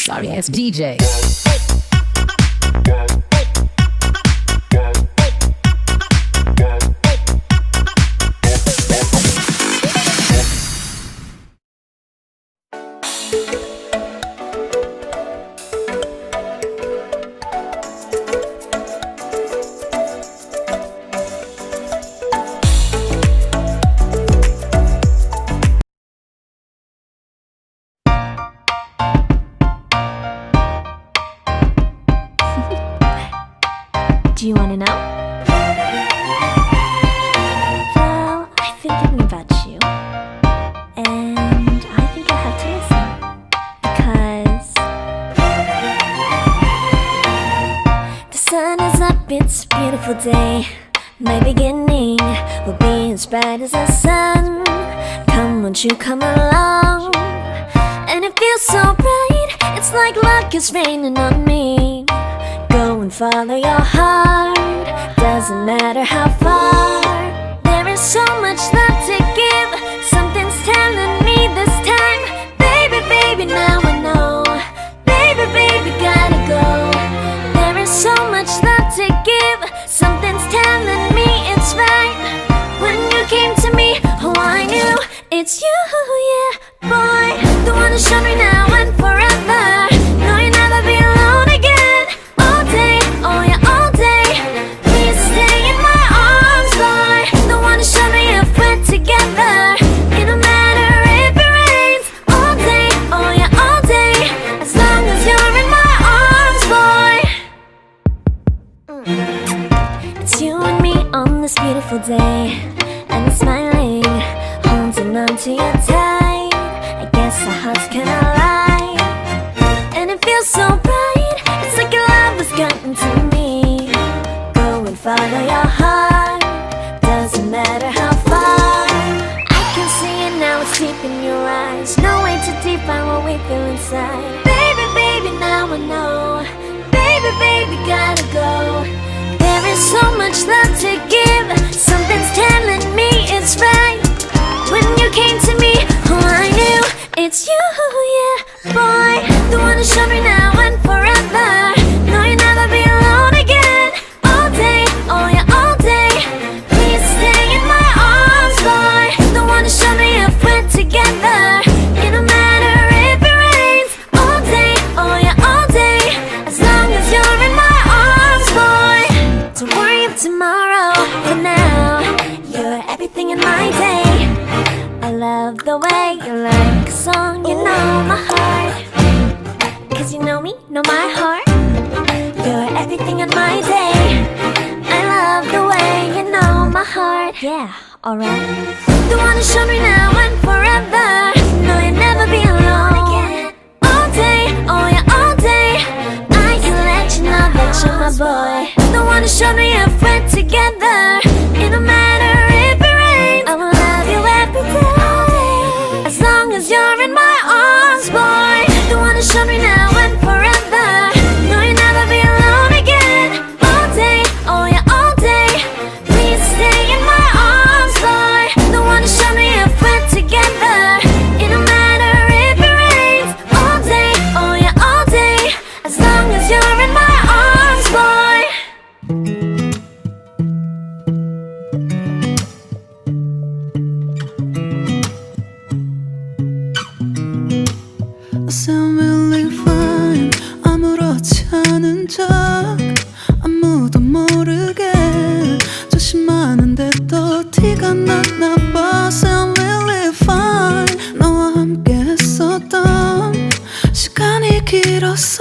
Sorry ass DJ. Do you want to know? Well, I've been thinking about you, and I think you'll have to listen, because the sun is up, it's a beautiful day. My beginning will be as bright as the sun. Come, won't you come along? And it feels so bright, it's like luck is raining on me. Go and follow your heart, doesn't matter how far. There is so much love to give, something's telling me this time. Baby, baby, now I know. Baby, baby, gotta go. There is so much love to give, something's telling me it's right. When you came to me, oh I knew it's you, yeah, boy. The one who showed me now and forever. No, you'll never be alone again. Oh yeah, all day. Please stay in my arms, boy. The one who showed me if we're together. It don't matter if it rains. All day, oh yeah, all day. As long as you're in my arms, boy. It's you and me on this beautiful day, and we're smiling, holding on to you tight. I guess our hearts can align, and it feels so bright. It's like your love has gotten to me. Go and follow your heart, doesn't matter how far. I can see it now, it's deep in your eyes. No way to define what we feel inside. Baby, baby, now I know. Baby, baby, gotta go. There is so much love to give, something's telling me it's right. When you came to me, oh I knew it's you, yeah, boy. The one who showed me now and forever. No, you'll never be alone again. All day, oh yeah, all day. Please stay in my arms, boy. The one who showed me if we're together. It don't matter if it rains. All day, oh yeah, all day. As long as you're in my arms, boy. Don't worry of tomorrow. For now, you're everything in my day. I love the way you like a song, you know my heart. Cause you know me, know my heart. You're everything in my day. I love the way you know my heart. Yeah, alright. The one who showed me now and forever. No, you'll never be alone again. All day, oh yeah, all day. I can let you know that you're my boy. The one who showed me if we're together. It don't matter if it rains. I will love you every day. As long as you're in my arms, boy. The one who showed me now and forever. No, you'll never be alone again. All day, oh yeah, all day. Please stay in my arms, boy. The one who showed me if we're together. It don't matter if it rains. All day, oh yeah, all day. As long as you're in my arms, boy. I sound really fine. 아무렇지 않은 척 아무도 모르게 조심하는데 또 티가 났나 봐. Sound really fine. 너와 함께 했었던 시간이 길었어.